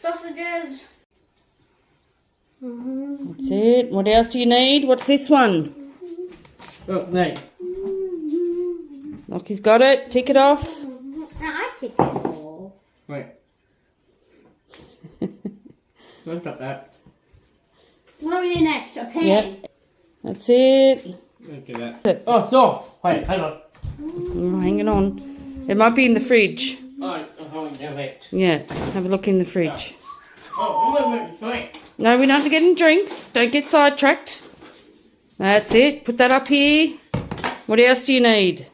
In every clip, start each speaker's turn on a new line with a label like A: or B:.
A: Sausages.
B: That's it. What else do you need? What's this one?
C: Look, mate.
B: Locky's got it. Tick it off.
A: No, I take it off.
C: Wait. Let's stop that.
A: What do we do next? A pan.
B: Yep. That's it.
C: Let's do that. Oh, sauce. Wait, hang on.
B: Oh, hang on. It might be in the fridge.
C: Oh, hold on, wait.
B: Yeah, have a look in the fridge.
C: Oh, wait.
B: No, we're not getting drinks. Don't get sidetracked. That's it. Put that up here. What else do you need?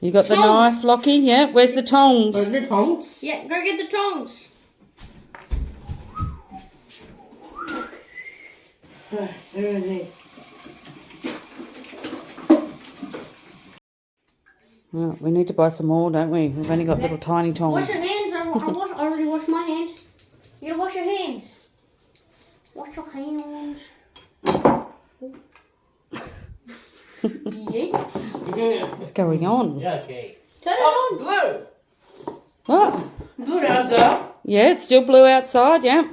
B: You got the knife, Locky? Yeah. Where's the tongs?
C: Where's the tongs?
A: Yeah, go get the tongs.
B: Oh, we need to buy some more, don't we? We've only got little tiny tongs.
A: Wash your hands. I already washed my hands. You gotta wash your hands. Wash your hands.
B: What's going on?
C: Yeah, okay.
A: Turn it on.
C: Blue.
B: What?
C: Blue outside.
B: Yeah, it's still blue outside, yeah.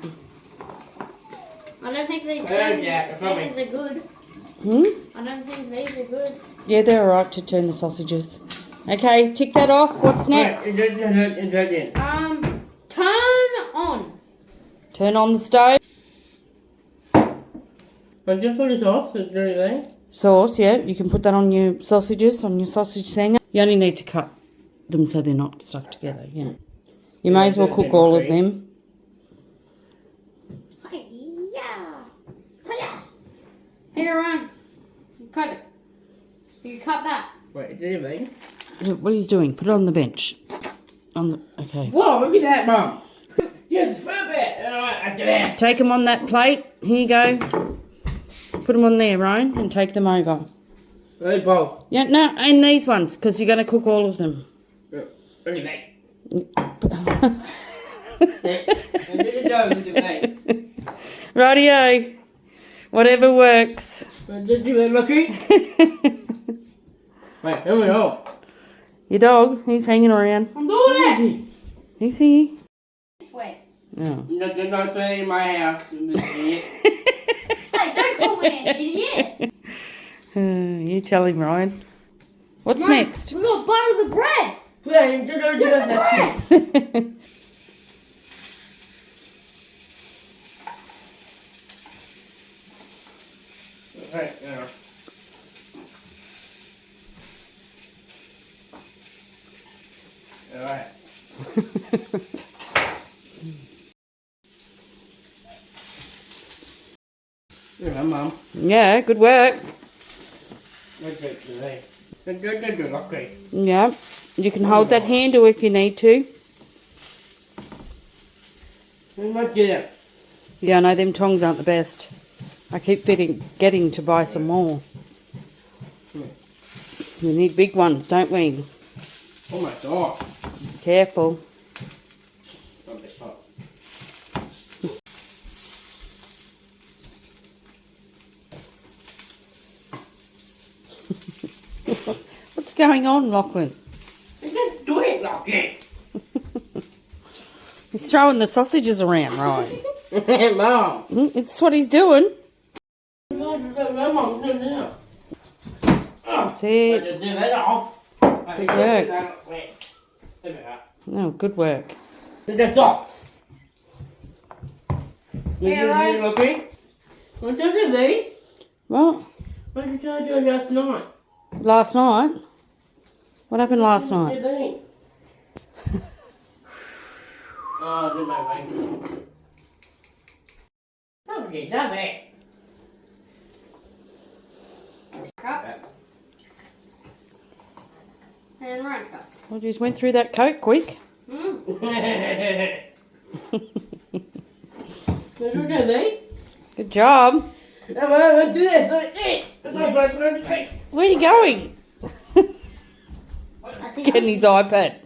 A: I don't think these
C: yeah,
A: settings are good.
B: Hmm?
A: I don't think these are good.
B: Yeah, they're alright to turn the sausages. Okay, tick that off. What's next?
C: Turn
A: on.
B: Turn on the stove.
C: But just put the sauce, is there anything?
B: Sauce, yeah. You can put that on your sausages, on your sausage Sanga. You only need to cut them so they're not stuck together, yeah. You may as well cook all of them.
A: Here, Ryan. Cut it. You cut that.
C: Wait, is there anything?
B: What he's doing? Put it on the bench. Okay.
C: Whoa, look at that, Mum. Yes, for a bit. Alright, I did it.
B: Take them on that plate. Here you go. Put them on there, Ryan, and take them over.
C: Ready, bowl.
B: Yeah, no, and these ones, because you're going to cook all of them.
C: Ready, mate.
B: Rightio. Whatever works.
C: Just do it, Locky. Wait, here we go.
B: Your dog, he's hanging around.
A: I'm doing it.
B: He's here.
A: Sweat.
B: Oh.
C: You're not staying in my house.
A: Hey, don't call me an idiot.
B: You tell him, Ryan. What's next?
A: We got butter the bread.
C: Yeah, you don't do that shit. Right, yeah. Alright. Yeah, Mum.
B: Yeah, good work.
C: Okay.
B: Yeah. You can hold that handle if you need to. Yeah, I know them tongs aren't the best. I keep getting to buy some more. We need big ones, don't we?
C: Oh my God.
B: Careful. What's going on, Lachlan?
C: Just do it, Locky.
B: He's throwing the sausages around, right?
C: Mom.
B: It's what he's doing. That's it. Good work. No, good work.
C: The socks.
A: Yeah, right.
C: Locky. What's that, Lee?
B: What?
C: What did you do last night?
B: Last night? What happened last night?
C: Oh, do my way. Okay, done it.
A: Cup. And Ryan's cup.
B: Well, just went through that Coke quick. Good job.
C: Let's do this.
B: Where are you going? Getting his iPad.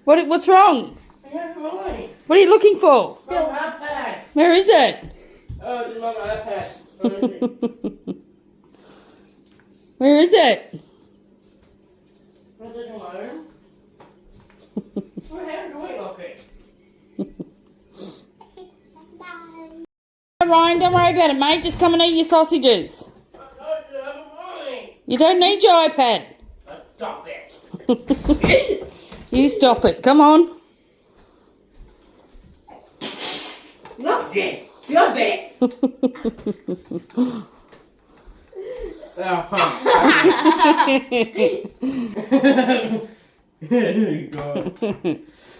B: What's wrong? What are you looking for? Where is it?
C: Oh, it's my iPad.
B: Where is it?
C: What happened to it, Locky?
B: Ryan, don't worry about it, mate. Just come and eat your sausages.
C: I don't have money.
B: You don't need your iPad.
C: Stop it.
B: You stop it. Come on.
C: Locky, stop it. God.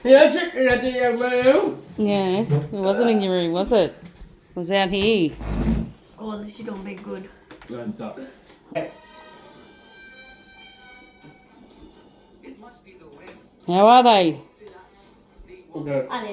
C: Yeah, chicken at the room.
B: Yeah, it wasn't in your room, was it? It was out here.
A: Oh, this is gonna be good.
C: Stop.
B: How are they?
C: Okay.
A: I